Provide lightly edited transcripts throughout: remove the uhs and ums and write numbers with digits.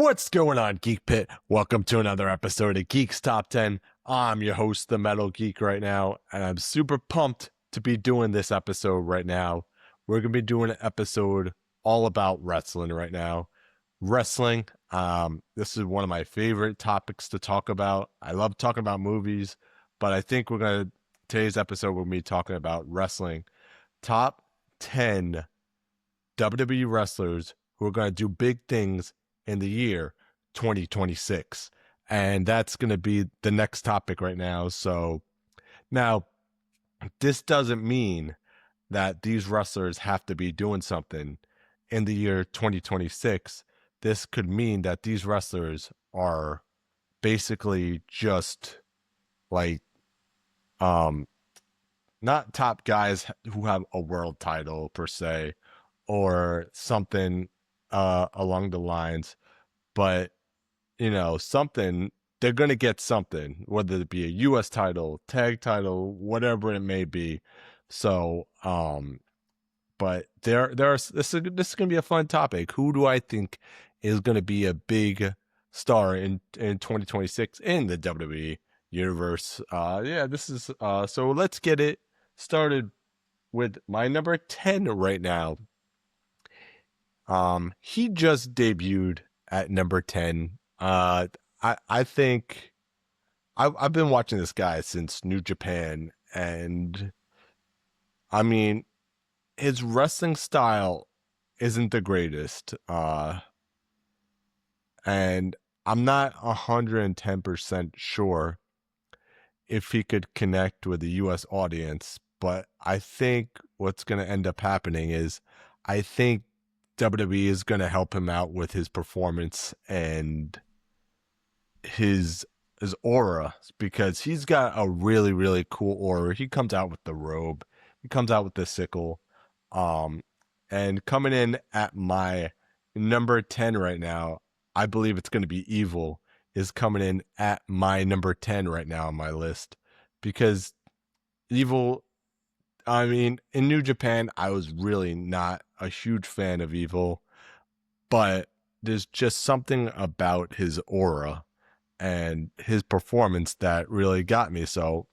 What's going on, Geek Pit? Welcome to another episode of Geek's Top 10. I'm your host, the Metal Geek, right now, and I'm super pumped to be doing this episode right now. We're going to be doing an episode all about wrestling right now. Wrestling, this is one of my favorite topics to talk about. I love talking about movies, but I think today's episode we'll be talking about wrestling. Top 10 WWE wrestlers who are going to do big things in the year 2026. And that's going to be the next topic right now. So now, this doesn't mean that these wrestlers have to be doing something in the year 2026. This could mean that these wrestlers are basically just like, not top guys who have a world title per se, or something along the lines, but something, they're going to get something, whether it be a US title, tag title, whatever it may be. So but this is going to be a fun topic. Who do I think is going to be a big star in 2026 in the WWE universe? This is so let's get it started with my number 10 right now. He just debuted at number 10. I think I've been watching this guy since New Japan, and I mean, his wrestling style isn't the greatest. And I'm not 110% sure if he could connect with the US audience, but I think what's going to end up happening is I think WWE is going to help him out with his performance and his aura, because he's got a really, really cool aura. He comes out with the robe. He comes out with the sickle. And coming in at my number 10 right now, I believe it's going to be Evil, is coming in at my number 10 right now on my list, because Evil, I mean, in New Japan, I was really not a huge fan of Evil, but there's just something about his aura and his performance that really got me. So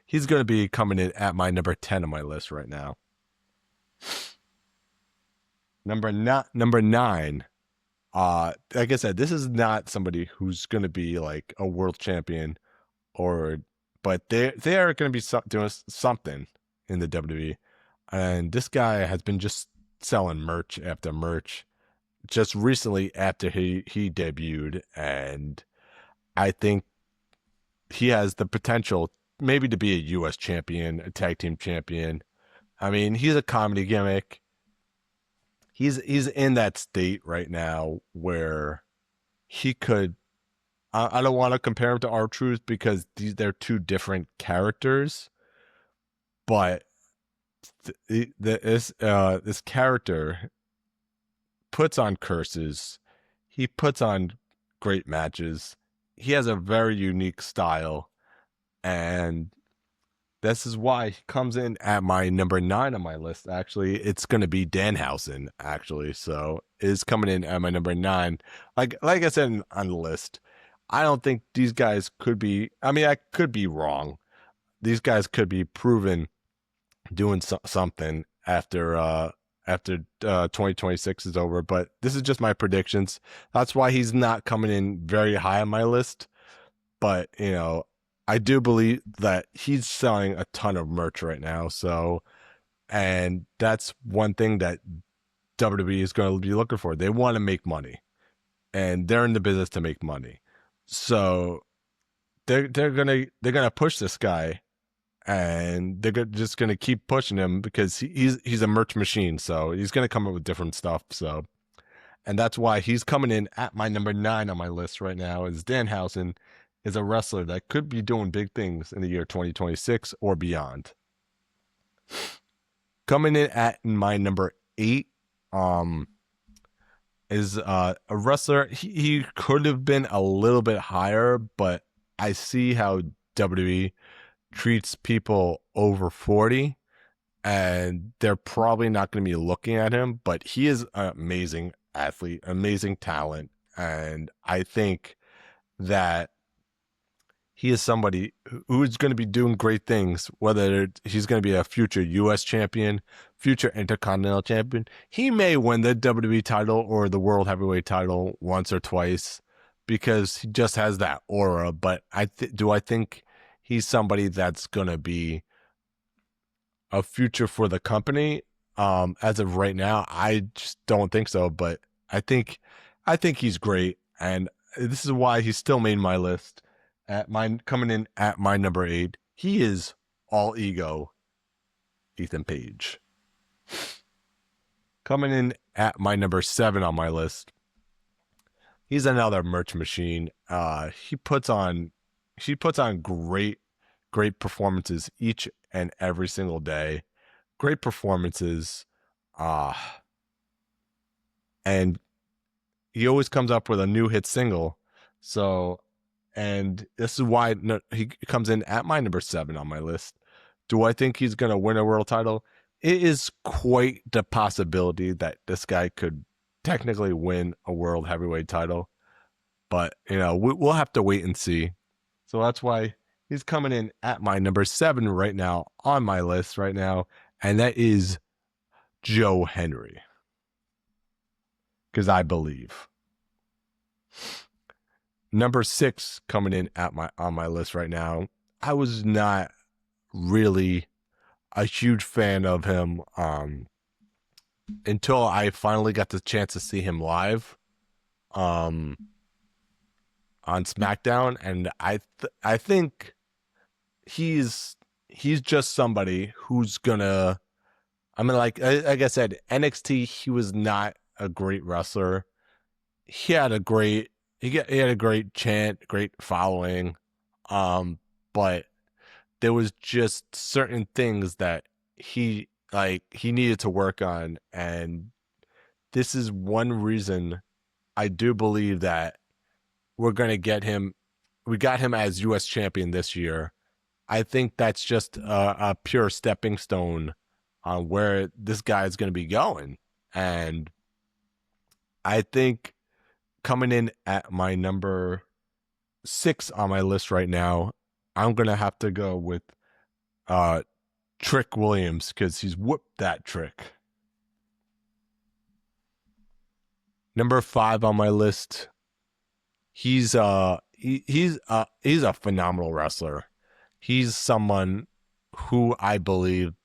he's going to be coming in at my number 10 on my list right now. Number 9. Like I said, this is not somebody who's going to be like a world champion, but they are going to be doing something in the WWE, and this guy has been just selling merch after merch just recently after he debuted, and I think he has the potential maybe to be a US champion, a tag team champion. I mean, he's a comedy gimmick. He's in that state right now where he could, I don't want to compare him to R-Truth because they're two different characters, but this character puts on curses. He puts on great matches. He has a very unique style, and this is why he comes in at my number 9 on my list. Actually, it's going to be Howson, actually. So is coming in at my number 9. Like I said on the list, I don't think these guys could be, I mean, I could be wrong. These guys could be proven doing something after 2026 is over, but this is just my predictions. That's why he's not coming in very high on my list. But I do believe that he's selling a ton of merch right now. So, and that's one thing that WWE is going to be looking for. They want to make money, and they're in the business to make money. So they're gonna push this guy, and they're just gonna keep pushing him because he's a merch machine. So he's gonna come up with different stuff. So, and that's why he's coming in at my number 9 on my list right now. Is Howson is a wrestler that could be doing big things in the year 2026 or beyond. Coming in at my number 8 is a wrestler. He could have been a little bit higher, but I see how WWE treats people over 40, and they're probably not going to be looking at him, but he is an amazing athlete, amazing talent, and I think that he is somebody who's going to be doing great things, whether he's going to be a future U.S. champion, future Intercontinental champion. He may win the WWE title or the World Heavyweight title once or twice because he just has that aura. But do I think he's somebody that's going to be a future for the company? As of right now, I just don't think so. But I think he's great, and this is why he still made my list. Coming in at my number 8, he is all ego, Ethan Page. Coming in at my number 7 on my list, he's another merch machine. She puts on great performances each and every single day. Great performances, and he always comes up with a new hit single. So. And this is why he comes in at my number 7 on my list. Do I think he's going to win a world title? It is quite the possibility that this guy could technically win a world heavyweight title. But, we'll have to wait and see. So that's why he's coming in at my number 7 right now on my list right now. And that is Joe Henry. Because I believe. Number 6 coming in on my list right now. I was not really a huge fan of him until I finally got the chance to see him live on SmackDown, and I think he's just somebody who's gonna. I mean, like I said, NXT, he was not a great wrestler. He had a great chant, great following, but there was just certain things that he needed to work on, and this is one reason I do believe that we're gonna get him. We got him as U.S. champion this year. I think that's just a pure stepping stone on where this guy is going to be going, and I think. Coming in at my number 6 on my list right now, I'm going to have to go with Trick Williams because he's whooped that trick. Number 5 on my list, he's a phenomenal wrestler. He's someone who I believe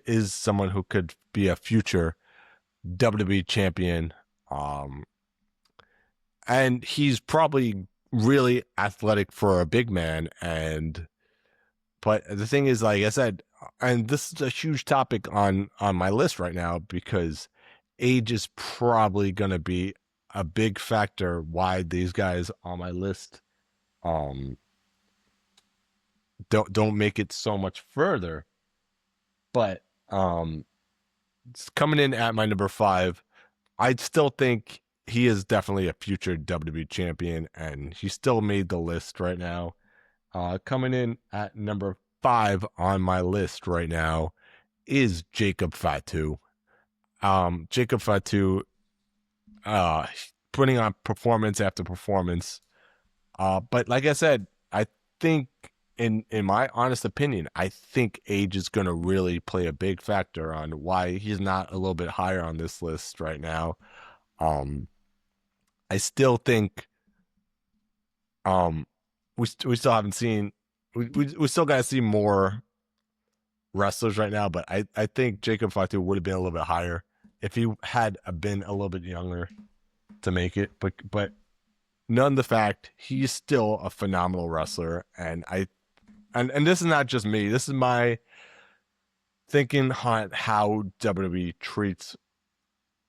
is someone who could be a future WWE champion. And he's probably really athletic for a big man. But the thing is, like I said, and this is a huge topic on my list right now because age is probably going to be a big factor why these guys on my list don't make it so much further. But coming in at my number 5, I still think he is definitely a future WWE champion, and he still made the list right now. Coming in at number 5 on my list right now is Jacob Fatu. Jacob Fatu, putting on performance after performance. But like I said, I think, in my honest opinion, I think age is going to really play a big factor on why he's not a little bit higher on this list right now. I still think we still haven't seen we still got to see more wrestlers right now, but I think Jacob Fatu would have been a little bit higher if he had been a little bit younger to make it, but none the fact he's still a phenomenal wrestler, and this is not just me, this is my thinking on how WWE treats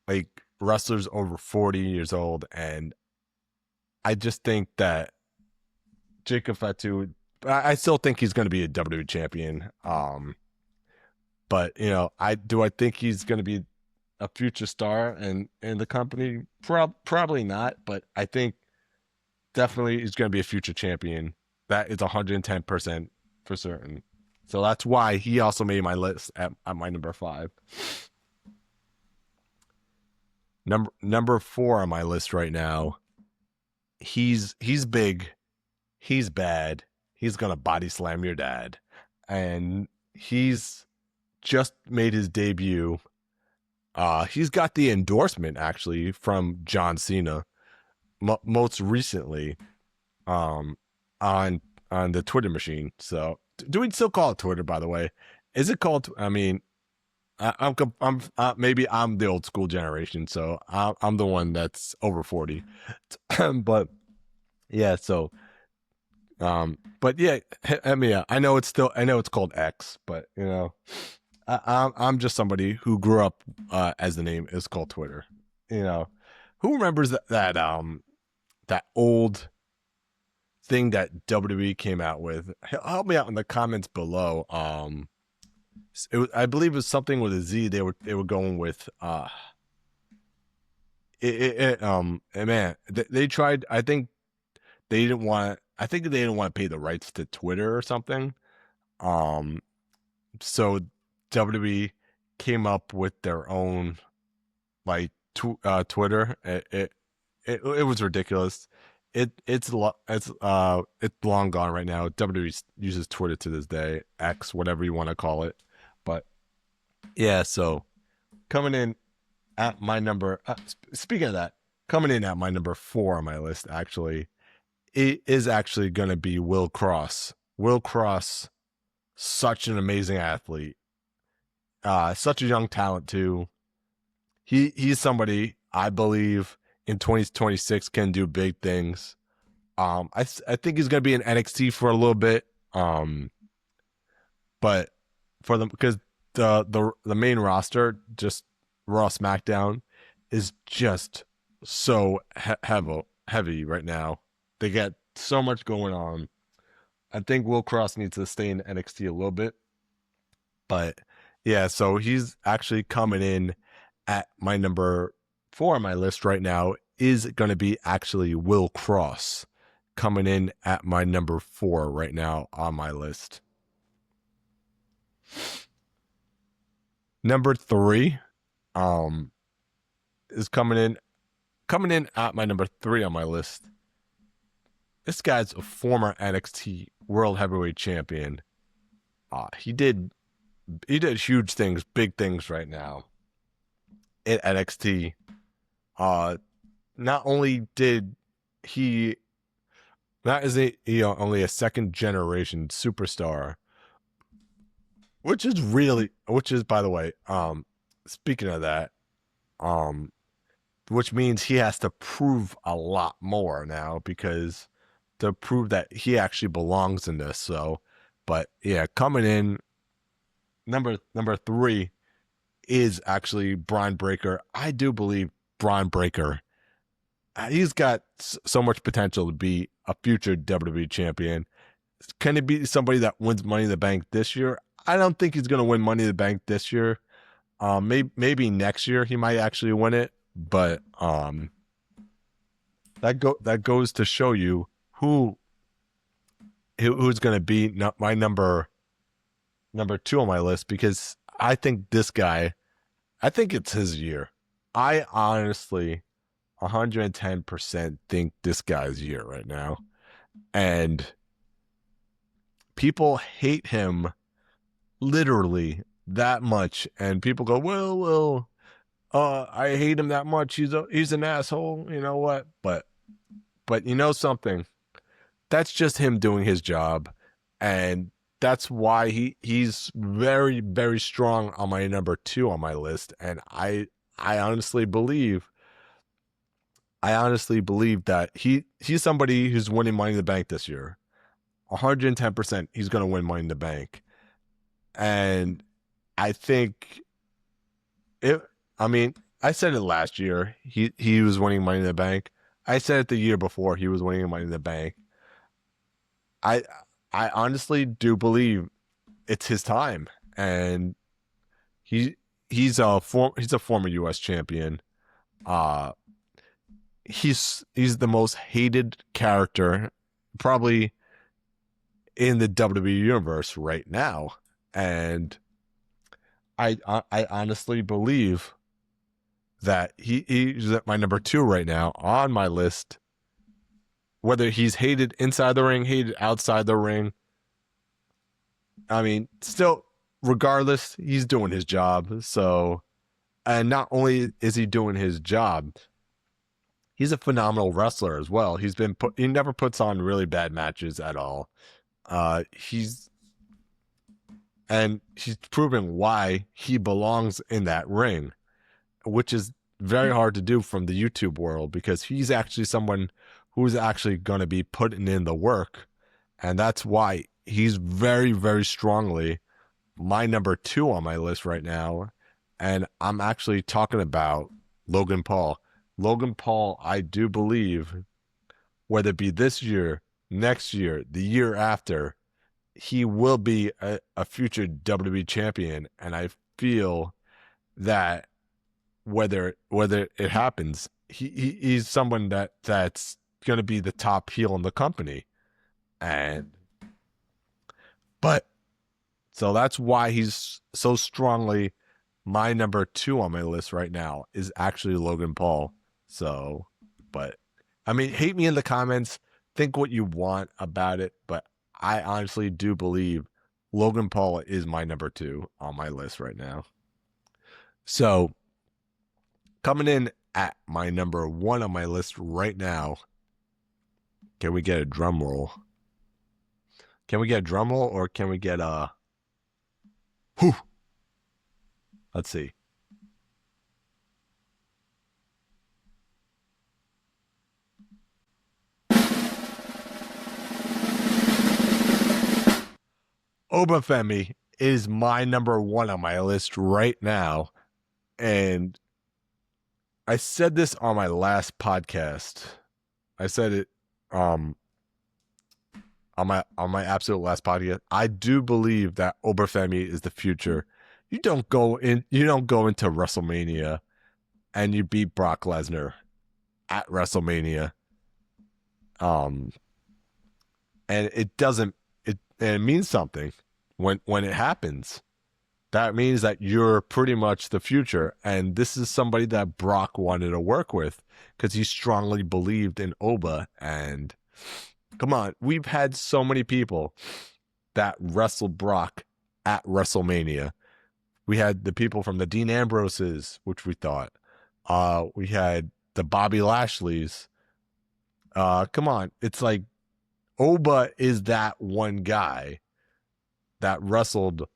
like wrestlers over 40 years old, and I just think that Jacob Fatu, I still think he's going to be a WWE champion. But I think he's going to be a future star in the company. Probably not, but I think definitely he's going to be a future champion. That is 110% for certain. So that's why he also made my list at my number 5. Number 4 on my list right now he's big, he's bad, he's gonna body slam your dad, and he's just made his debut. He's got the endorsement actually from John Cena, most recently, um, on the Twitter machine. So, do we still call it Twitter? By the way, is it called? I mean, I'm maybe I'm the old school generation, so I'm the one that's over 40. But yeah, so but yeah, I mean, I know it's called X, but I'm just somebody who grew up as the name is called Twitter. Who remembers that old thing that WWE came out with? Help me out in the comments below. I believe it was something with a Z. They were going with and man, they tried. I think they didn't want. I think they didn't want to pay the rights to Twitter or something. So WWE came up with their own like Twitter. It was ridiculous. It's long gone right now. WWE uses Twitter to this day, X, whatever you want to call it. But yeah, so coming in at my number. Speaking of that, coming in at my number 4 on my list, actually, it is actually going to be Will Cross. Will Cross, such an amazing athlete, such a young talent too. He's somebody I believe in 2026 can do big things. I think he's going to be in NXT for a little bit. But for them, because the main roster, just Raw, SmackDown, is just so heavy right now. They got so much going on. I think Will Cross needs to stay in NXT a little bit. But yeah, so he's actually coming in at my number 4 on my list right now is going to be actually Will Cross coming in at my number 4 right now on my list. Number 3 is coming in at my number 3 on my list. This guy's a former NXT World Heavyweight Champion. He did huge things, big things right now in NXT. Not only did he, not is he only a second generation superstar, which is by the way, speaking of that, which means he has to prove a lot more now, because to prove that he actually belongs in this. So, but yeah, coming in number 3 is actually Bron Breakker. I do believe Bron Breakker, he's got so much potential to be a future WWE champion. Can it be somebody that wins Money in the Bank this year? I don't think he's going to win Money in the Bank this year. Maybe next year he might actually win it, but that goes to show you who's going to be my number 2 on my list, because I think this guy, I think it's his year. I honestly 110% think this guy's year right now. And people hate him literally that much. And people go, well, I hate him that much. He's an asshole. You know what? But you know something? That's just him doing his job. And that's why he's very, very strong on my number 2 on my list. And I honestly believe that he's somebody who's winning Money in the Bank this year. 110% he's going to win Money in the Bank. And I think I said it last year. He was winning Money in the Bank. I said it the year before he was winning Money in the Bank. I honestly do believe it's his time, and he's a former U.S. champion. He's the most hated character probably in the WWE universe right now, and I honestly believe that he's at my number 2 right now on my list, whether he's hated inside the ring, hated outside the ring. I mean, still, regardless, he's doing his job. So, and not only is he doing his job, he's a phenomenal wrestler as well. He never puts on really bad matches at all. He's proven why he belongs in that ring, which is very hard to do from the YouTube world, because he's actually someone who's actually going to be putting in the work. And that's why he's very, very strongly my number 2 on my list right now. And I'm actually talking about Logan Paul. Logan Paul, I do believe, whether it be this year, next year, the year after, he will be a future WWE champion. And I feel that whether it happens, he's someone that's going to be the top heel in the company. But so that's why he's so strongly my number 2 on my list right now is actually Logan Paul. So, but I mean, hate me in the comments, think what you want about it, but I honestly do believe Logan Paul is my number 2 on my list right now. So, coming in at my number 1 on my list right now, can we get a drum roll? Can we get a drum roll, or can we get a... Whew. Let's see. Oberfemi is my number 1 on my list right now. And I said this on my last podcast. I said it on my absolute last podcast. I do believe that Oberfemi is the future. You don't go into WrestleMania and you beat Brock Lesnar at WrestleMania. And it means something when it happens. That means that you're pretty much the future. And this is somebody that Brock wanted to work with because he strongly believed in Oba. And come on, we've had so many people that wrestled Brock at WrestleMania. We had the people from the Dean Ambroses, which we thought. We had the Bobby Lashleys. Come on, it's like Oba is that one guy that wrestled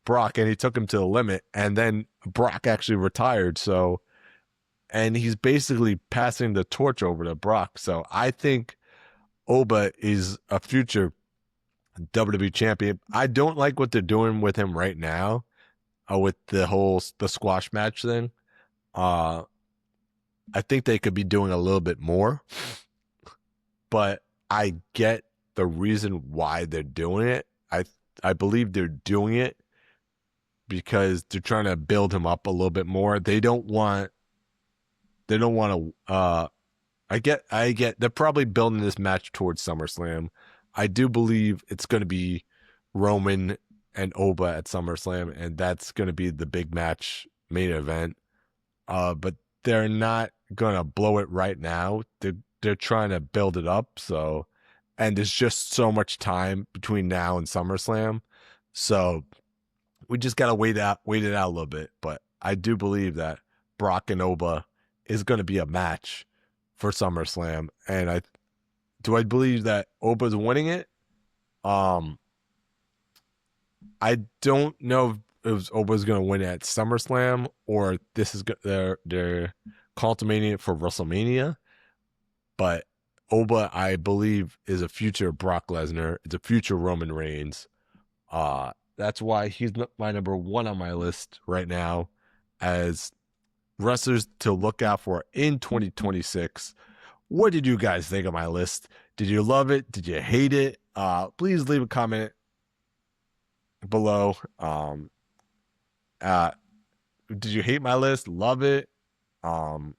Brock, and he took him to the limit, and then Brock actually retired. So, and he's basically passing the torch over to Brock. So I think Oba is a future WWE champion. I don't like what they're doing with him right now, with the squash match thing. I think they could be doing a little bit more, but I get the reason why they're doing it. I believe they're doing it because they're trying to build him up a little bit more. They don't want to, I get, they're probably building this match towards SummerSlam. I do believe it's going to be Roman and Oba at SummerSlam, and that's going to be the big match main event. But they're not going to blow it right now. They're trying to build it up. So, and there's just so much time between now and SummerSlam. So we just got to wait it out a little bit. But I do believe that Brock and Oba is going to be a match for SummerSlam. And I believe that Oba's winning it. I don't know if Oba's going to win at SummerSlam or this is they're culminating it for WrestleMania. But Oba, I believe, is a future Brock Lesnar. It's a future Roman Reigns. That's why he's my number 1 on my list right now as wrestlers to look out for in 2026. What did you guys think of my list? Did you love it? Did you hate it? Please leave a comment below. Did you hate my list? Love it? Do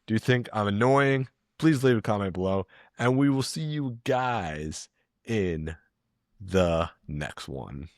you think I'm annoying? Please leave a comment below, and we will see you guys in the next one.